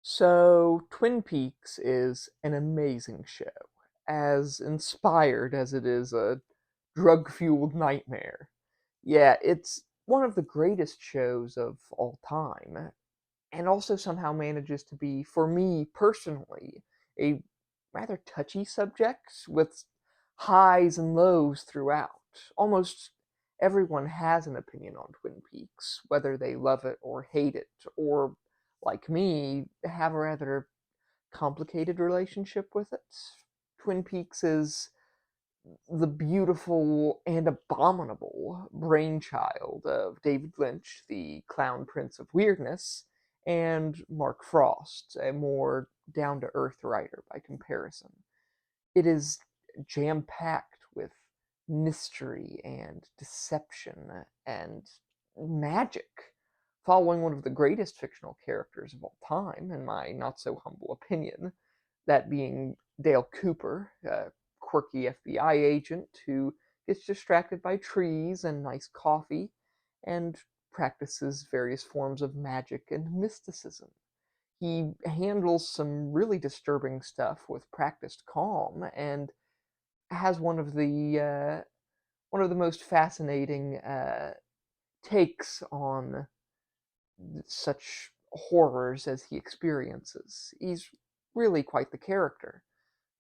So, Twin Peaks is an amazing show, as inspired as it is a drug fueled nightmare. Yeah, it's one of the greatest shows of all time, and also somehow manages to be, for me personally, a rather touchy subject with highs and lows throughout. Almost everyone has an opinion on Twin Peaks, whether they love it or hate it, or, like me, have a rather complicated relationship with it. Twin Peaks is the beautiful and abominable brainchild of David Lynch, the clown prince of weirdness, and Mark Frost, a more down to earth writer by comparison. It is jam packed with mystery and deception and magic, following one of the greatest fictional characters of all time, in my not so humble opinion, that being Dale Cooper, a quirky FBI agent who gets distracted by trees and nice coffee and practices various forms of magic and mysticism. He handles some really disturbing stuff with practiced calm and has one of the most fascinating takes on such horrors as he experiences. He's really quite the character.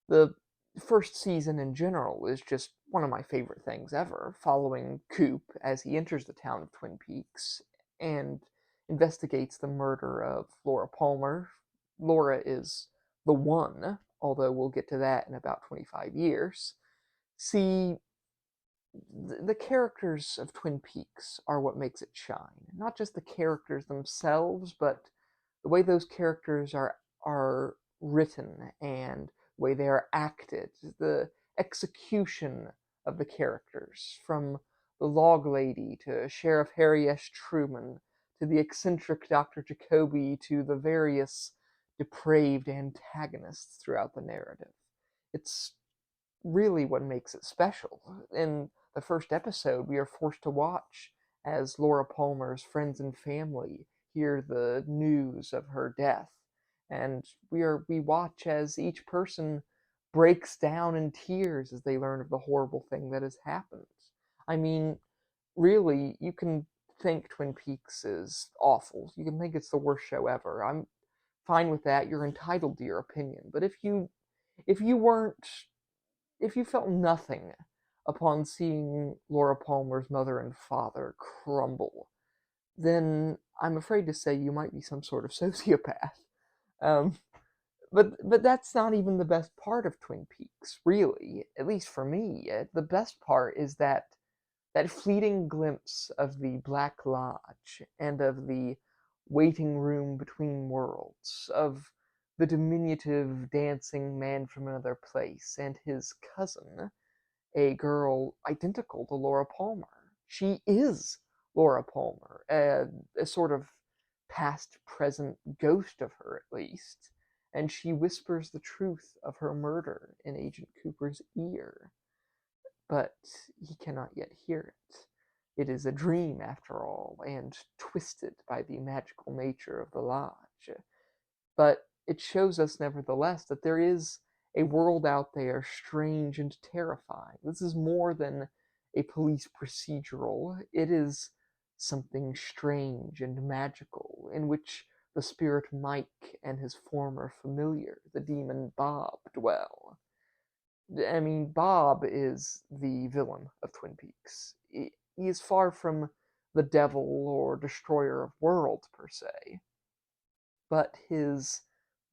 The first season in general is just one of my favorite things ever, following Coop as he enters the town of Twin Peaks and investigates the murder of Laura Palmer. Laura is the one, although we'll get to that in about 25 years. See, the characters of Twin Peaks are what makes it shine. Not just the characters themselves, but the way those characters are written and the way they are acted, the execution of the characters, from the log lady to Sheriff Harry S. Truman to the eccentric Dr. Jacoby to the various depraved antagonists throughout the narrative. It's really what makes it special. In the first episode, we are forced to watch as Laura Palmer's friends and family hear the news of her death, and we watch as each person breaks down in tears as they learn of the horrible thing that has happened. I mean, really, you can think Twin Peaks is awful. You can think it's the worst show ever. I'm fine with that. You're entitled to your opinion. But if you weren't if you felt nothing upon seeing Laura Palmer's mother and father crumble, then I'm afraid to say you might be some sort of sociopath. Um, but that's not even the best part of Twin Peaks, really. At least for me, the best part is that fleeting glimpse of the Black Lodge and of the waiting room between worlds, of the diminutive dancing man from another place and his cousin, a girl identical to Laura Palmer. She is Laura Palmer, a sort of past present ghost of her at least, and she whispers the truth of her murder in Agent Cooper's ear. But he cannot yet hear it. It is a dream, after all, and twisted by the magical nature of the lodge. But it shows us, nevertheless, that there is a world out there strange and terrifying. This is more than a police procedural, it is something strange and magical in which the spirit Mike and his former familiar, the demon Bob, dwell. I mean, Bob is the villain of Twin Peaks. He is far from the devil or destroyer of worlds, per se, but his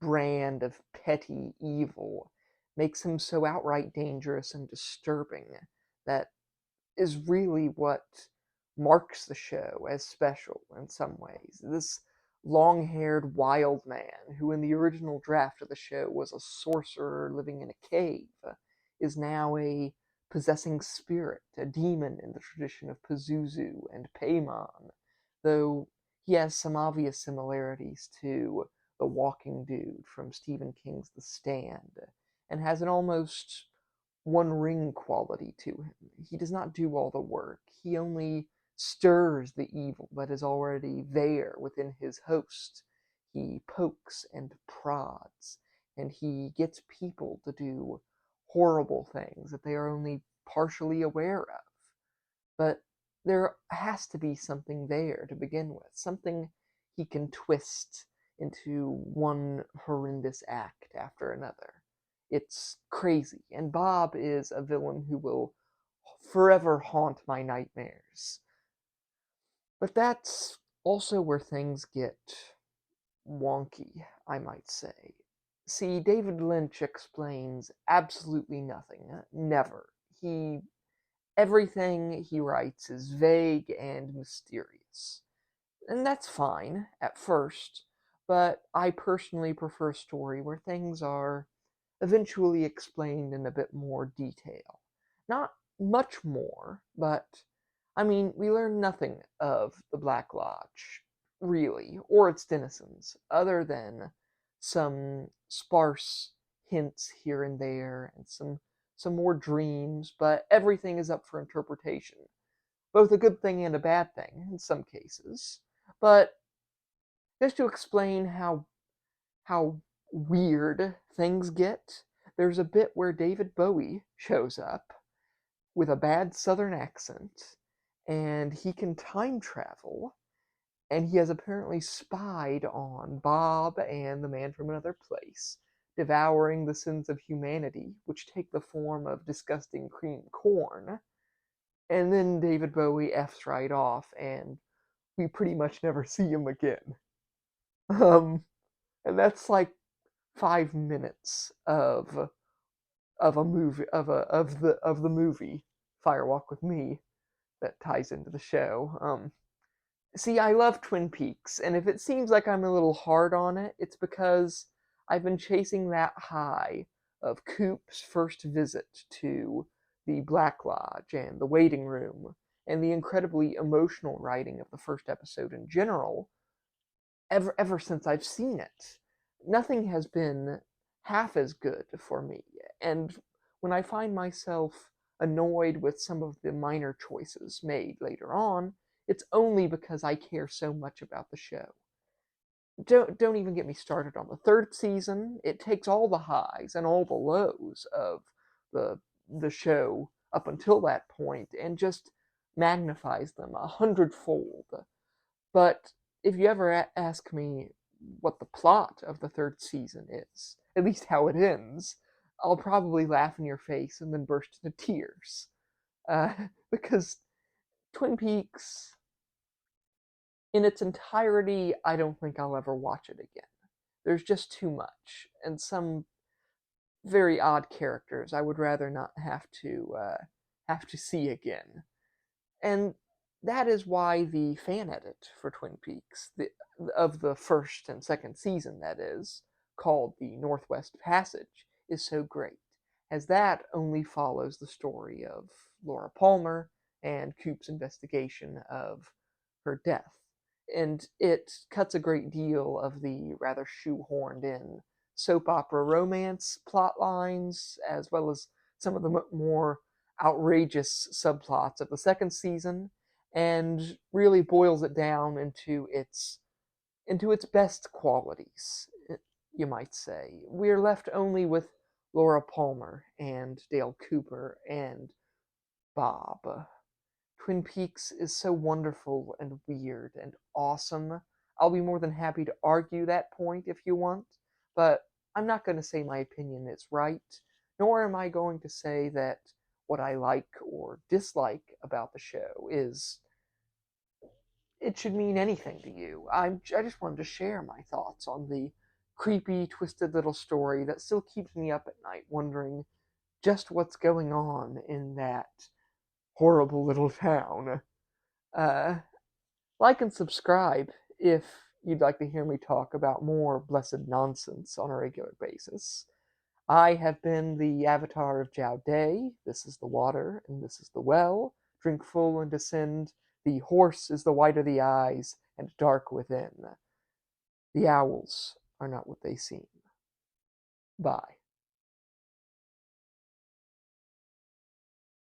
brand of petty evil makes him so outright dangerous and disturbing that is really what marks the show as special in some ways. This long haired wild man, who in the original draft of the show was a sorcerer living in a cave, is now a possessing spirit, a demon in the tradition of Pazuzu and Paimon, though he has some obvious similarities to the walking dude from Stephen King's The Stand, and has an almost one ring quality to him. He does not do all the work, he only stirs the evil that is already there within his host. he pokes and prods, and he gets people to do horrible things that they are only partially aware of. But there has to be something there to begin with, something he can twist into one horrendous act after another. It's crazy, and Bob is a villain who will forever haunt my nightmares. But that's also where things get wonky, I might say. See, David Lynch explains absolutely nothing. Never. Everything he writes is vague and mysterious. And that's fine at first, but I personally prefer a story where things are eventually explained in a bit more detail. Not much more, but I mean, we learn nothing of the Black Lodge, really, or its denizens, other than some sparse hints here and there and some more dreams, but everything is up for interpretation. Both a good thing and a bad thing in some cases. But just to explain how weird things get, there's a bit where David Bowie shows up with a bad southern accent, and he can time travel, and he has apparently spied on Bob and the man from another place, devouring the sins of humanity, which take the form of disgusting cream corn. And then David Bowie F's right off, and we pretty much never see him again. Um, and that's like 5 minutes of a movie of the movie Fire Walk with Me that ties into the show. See, I love Twin Peaks, and if it seems like I'm a little hard on it, it's because I've been chasing that high of Coop's first visit to the Black Lodge and the waiting room, and the incredibly emotional writing of the first episode in general, ever since I've seen it. Nothing has been half as good for me, and when I find myself annoyed with some of the minor choices made later on, it's only because I care so much about the show. Don't even get me started on the third season. It takes all the highs and all the lows of the the show up until that point and just magnifies them 100-fold. But if you ever ask me what the plot of the third season is, at least how it ends, I'll probably laugh in your face and then burst into tears. Uh, because Twin Peaks, in its entirety, I don't think I'll ever watch it again. There's just too much, and some very odd characters I would rather not have to see again. And that is why the fan edit for Twin Peaks, of the first and second season, that is, called the Northwest Passage, is so great, as that only follows the story of Laura Palmer and Coop's investigation of her death. And it cuts a great deal of the rather shoehorned in soap opera romance plot lines, as well as some of the more outrageous subplots of the second season, and really boils it down into its best qualities, you might say. We're left only with Laura Palmer and Dale Cooper and Bob. Twin Peaks is so wonderful and weird and awesome. I'll be more than happy to argue that point if you want, but I'm not going to say my opinion is right, nor am I going to say that what I like or dislike about the show is it should mean anything to you. I just wanted to share my thoughts on the creepy, twisted little story that still keeps me up at night wondering just what's going on in that horrible little town. Uh, like and subscribe if you'd like to hear me talk about more blessed nonsense on a regular basis. I have been the avatar of Jiao Day. This is the water, and this is the well. Drink full and descend. The horse is the white of the eyes, and dark within. The owls are not what they seem. Bye.